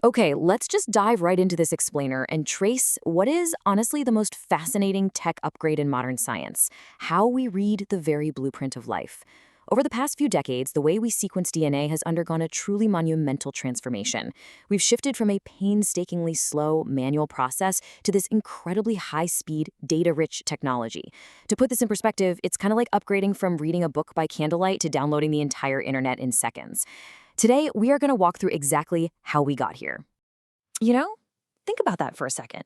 Okay, let's just dive right into this explainer and trace what is honestly the most fascinating tech upgrade in modern science: how we read the very blueprint of life. Over the past few decades, the way we sequence DNA has undergone a truly monumental transformation. We've shifted from a painstakingly slow manual process to this incredibly high-speed, data-rich technology. To put this in perspective, it's kind of like upgrading from reading a book by candlelight to downloading the entire internet in seconds. Today, we are going to walk through exactly how we got here. You know, think about that for a second.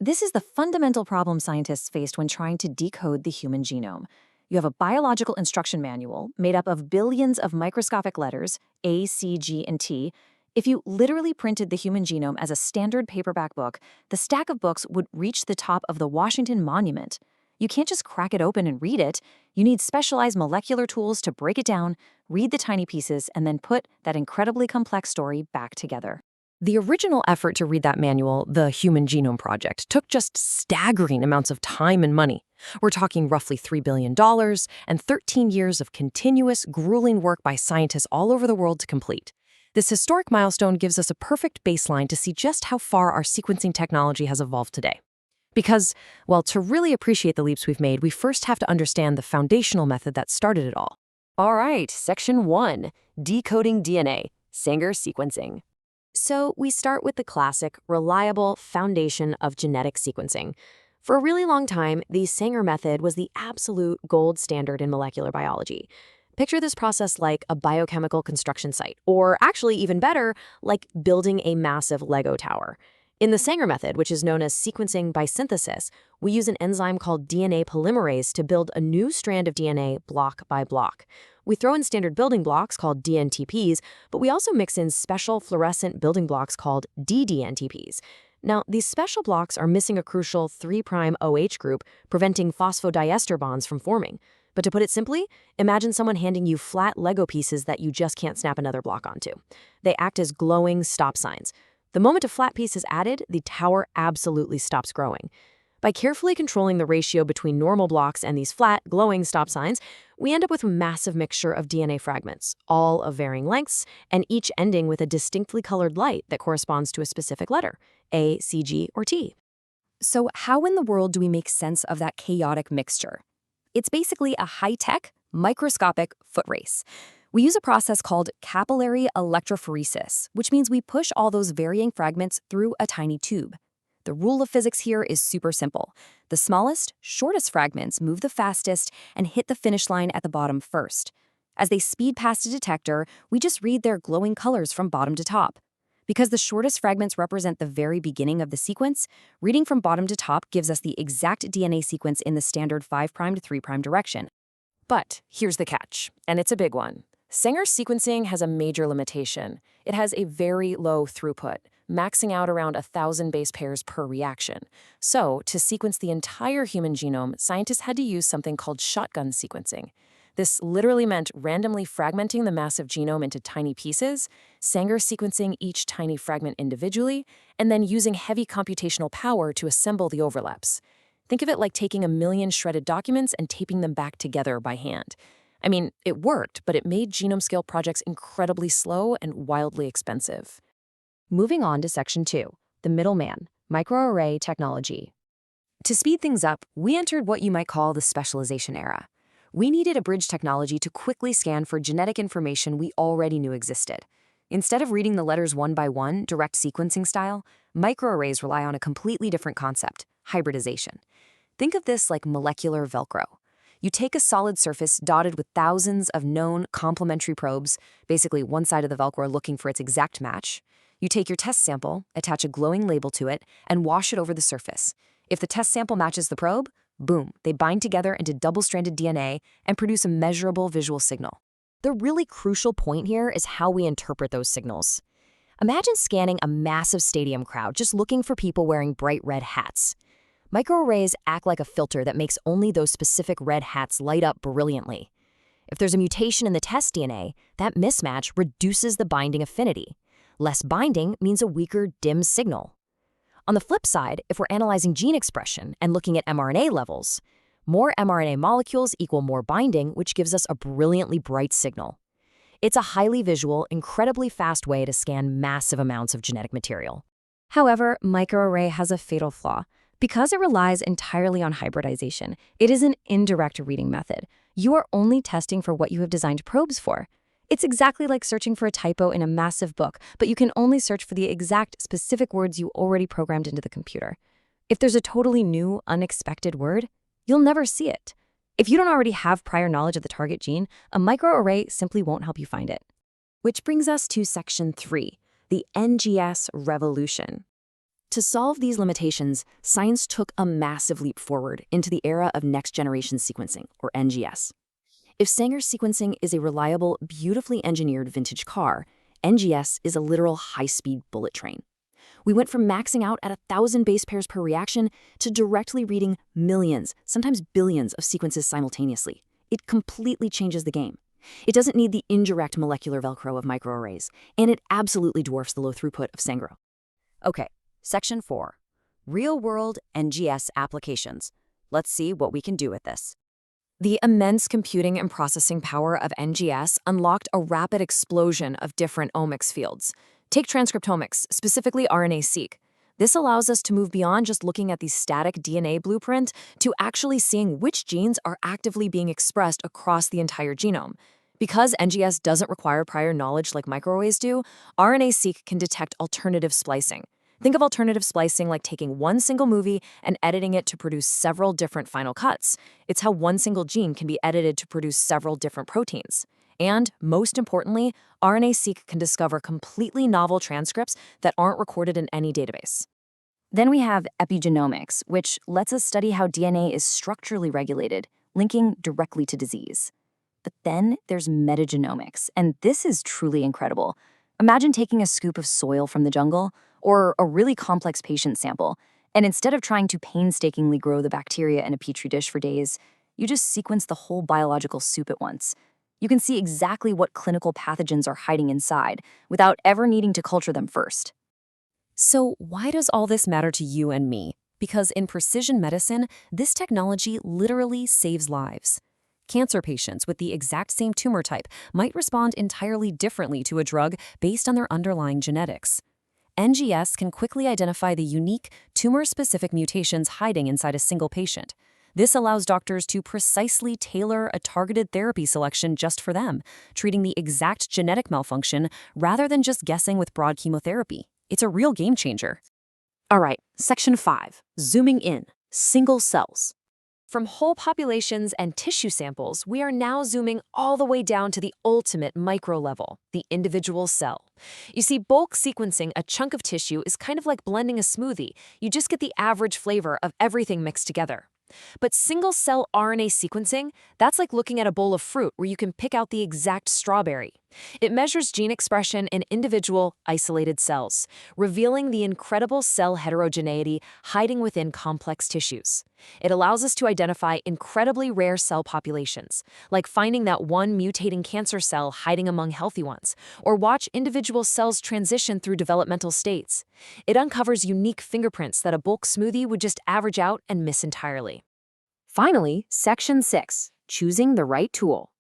This is the fundamental problem scientists faced when trying to decode the human genome. You have a biological instruction manual made up of billions of microscopic letters, A, C, G, and T. If you literally printed the human genome as a standard paperback book, the stack of books would reach the top of the Washington Monument. You can't just crack it open and read it. You need specialized molecular tools to break it down, read the tiny pieces, and then put that incredibly complex story back together. The original effort to read that manual, the Human Genome Project, took just staggering amounts of time and money. We're talking roughly $3 billion and 13 years of continuous, grueling work by scientists all over the world to complete. This historic milestone gives us a perfect baseline to see just how far our sequencing technology has evolved today. Because, well, to really appreciate the leaps we've made, we first have to understand the foundational method that started it all. All right, Section 1, Decoding DNA, Sanger sequencing. So we start with the classic, reliable foundation of genetic sequencing. For a really long time, the Sanger method was the absolute gold standard in molecular biology. Picture this process like a biochemical construction site, or actually even better, like building a massive Lego tower. In the Sanger method, which is known as sequencing by synthesis, we use an enzyme called DNA polymerase to build a new strand of DNA block by block. We throw in standard building blocks called DNTPs, but we also mix in special fluorescent building blocks called ddNTPs. Now, these special blocks are missing a crucial 3' OH group, preventing phosphodiester bonds from forming. But to put it simply, imagine someone handing you flat Lego pieces that you just can't snap another block onto. They act as glowing stop signs. The moment a flat piece is added, the tower absolutely stops growing. By carefully controlling the ratio between normal blocks and these flat, glowing stop signs, we end up with a massive mixture of DNA fragments, all of varying lengths, and each ending with a distinctly colored light that corresponds to a specific letter, A, C, G, or T. So how in the world do we make sense of that chaotic mixture? It's basically a high-tech, microscopic foot race. We use a process called capillary electrophoresis, which means we push all those varying fragments through a tiny tube. The rule of physics here is super simple. The smallest, shortest fragments move the fastest and hit the finish line at the bottom first. As they speed past a detector, we just read their glowing colors from bottom to top. Because the shortest fragments represent the very beginning of the sequence, reading from bottom to top gives us the exact DNA sequence in the standard 5' to 3' direction. But here's the catch, and it's a big one. Sanger sequencing has a major limitation. It has a very low throughput, maxing out around 1,000 base pairs per reaction. So, to sequence the entire human genome, scientists had to use something called shotgun sequencing. This literally meant randomly fragmenting the massive genome into tiny pieces, Sanger sequencing each tiny fragment individually, and then using heavy computational power to assemble the overlaps. Think of it like taking a million shredded documents and taping them back together by hand. I mean, it worked, but it made genome-scale projects incredibly slow and wildly expensive. Moving on to Section 2, the middleman, microarray technology. To speed things up, we entered what you might call the specialization era. We needed a bridge technology to quickly scan for genetic information we already knew existed. Instead of reading the letters one by one, direct sequencing style, microarrays rely on a completely different concept, hybridization. Think of this like molecular Velcro. You take a solid surface dotted with thousands of known complementary probes, basically one side of the Velcro looking for its exact match. You take your test sample, attach a glowing label to it, and wash it over the surface. If the test sample matches the probe, boom, they bind together into double-stranded DNA and produce a measurable visual signal. The really crucial point here is how we interpret those signals. Imagine scanning a massive stadium crowd just looking for people wearing bright red hats. Microarrays act like a filter that makes only those specific red hats light up brilliantly. If there's a mutation in the test DNA, that mismatch reduces the binding affinity. Less binding means a weaker, dim signal. On the flip side, if we're analyzing gene expression and looking at mRNA levels, more mRNA molecules equal more binding, which gives us a brilliantly bright signal. It's a highly visual, incredibly fast way to scan massive amounts of genetic material. However, microarray has a fatal flaw. Because it relies entirely on hybridization, it is an indirect reading method. You are only testing for what you have designed probes for. It's exactly like searching for a typo in a massive book, but you can only search for the exact specific words you already programmed into the computer. If there's a totally new, unexpected word, you'll never see it. If you don't already have prior knowledge of the target gene, a microarray simply won't help you find it. Which brings us to Section 3, the NGS revolution. To solve these limitations, science took a massive leap forward into the era of next-generation sequencing, or NGS. If Sanger sequencing is a reliable, beautifully engineered vintage car, NGS is a literal high-speed bullet train. We went from maxing out at 1,000 base pairs per reaction to directly reading millions, sometimes billions of sequences simultaneously. It completely changes the game. It doesn't need the indirect molecular Velcro of microarrays, and it absolutely dwarfs the low throughput of Sanger. Okay, Section 4. Real-world NGS applications. Let's see what we can do with this. The immense computing and processing power of NGS unlocked a rapid explosion of different omics fields. Take transcriptomics, specifically RNA-seq. This allows us to move beyond just looking at the static DNA blueprint to actually seeing which genes are actively being expressed across the entire genome. Because NGS doesn't require prior knowledge like microarrays do, RNA-seq can detect alternative splicing. Think of alternative splicing like taking one single movie and editing it to produce several different final cuts. It's how one single gene can be edited to produce several different proteins. And, most importantly, RNA-seq can discover completely novel transcripts that aren't recorded in any database. Then we have epigenomics, which lets us study how DNA is structurally regulated, linking directly to disease. But then there's metagenomics, and this is truly incredible. Imagine taking a scoop of soil from the jungle, or a really complex patient sample, and instead of trying to painstakingly grow the bacteria in a petri dish for days, you just sequence the whole biological soup at once. You can see exactly what clinical pathogens are hiding inside, without ever needing to culture them first. So why does all this matter to you and me? Because in precision medicine, this technology literally saves lives. Cancer patients with the exact same tumor type might respond entirely differently to a drug based on their underlying genetics. NGS can quickly identify the unique, tumor-specific mutations hiding inside a single patient. This allows doctors to precisely tailor a targeted therapy selection just for them, treating the exact genetic malfunction rather than just guessing with broad chemotherapy. It's a real game changer. All right, Section 5, zooming in, single cells. From whole populations and tissue samples, we are now zooming all the way down to the ultimate micro level, the individual cell. You see, bulk sequencing a chunk of tissue is kind of like blending a smoothie. You just get the average flavor of everything mixed together. But single-cell RNA sequencing, that's like looking at a bowl of fruit where you can pick out the exact strawberry. It measures gene expression in individual, isolated cells, revealing the incredible cell heterogeneity hiding within complex tissues. It allows us to identify incredibly rare cell populations, like finding that one mutating cancer cell hiding among healthy ones, or watch individual cells transition through developmental states. It uncovers unique fingerprints that a bulk smoothie would just average out and miss entirely. Finally, Section 6, choosing the right tool.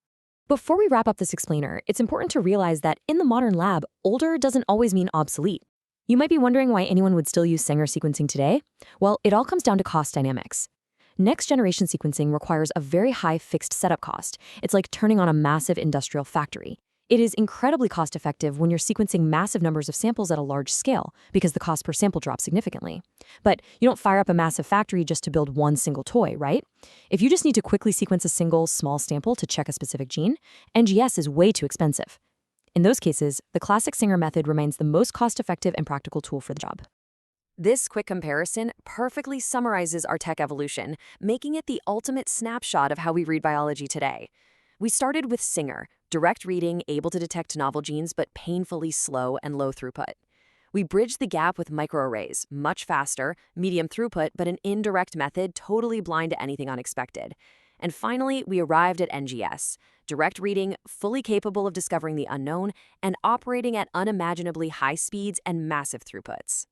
Before we wrap up this explainer, it's important to realize that in the modern lab, older doesn't always mean obsolete. You might be wondering why anyone would still use Sanger sequencing today. Well, it all comes down to cost dynamics. Next-generation sequencing requires a very high fixed setup cost. It's like turning on a massive industrial factory. It is incredibly cost-effective when you're sequencing massive numbers of samples at a large scale, because the cost per sample drops significantly. But you don't fire up a massive factory just to build one single toy, right? If you just need to quickly sequence a single, small sample to check a specific gene, NGS is way too expensive. In those cases, the classic Sanger method remains the most cost-effective and practical tool for the job. This quick comparison perfectly summarizes our tech evolution, making it the ultimate snapshot of how we read biology today. We started with Sanger, direct reading, able to detect novel genes but painfully slow and low throughput. We bridged the gap with microarrays, much faster, medium throughput, but an indirect method totally blind to anything unexpected. And finally, we arrived at NGS, direct reading, fully capable of discovering the unknown, and operating at unimaginably high speeds and massive throughputs.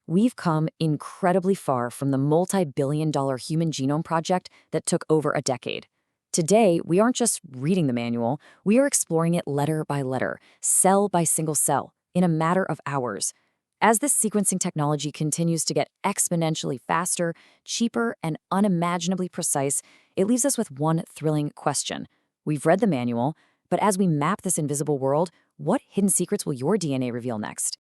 We've come incredibly far from the multi-billion-dollar Human Genome Project that took over a decade. Today, we aren't just reading the manual, we are exploring it letter by letter, cell by single cell, in a matter of hours. As this sequencing technology continues to get exponentially faster, cheaper, and unimaginably precise, it leaves us with one thrilling question. We've read the manual, but as we map this invisible world, what hidden secrets will your DNA reveal next?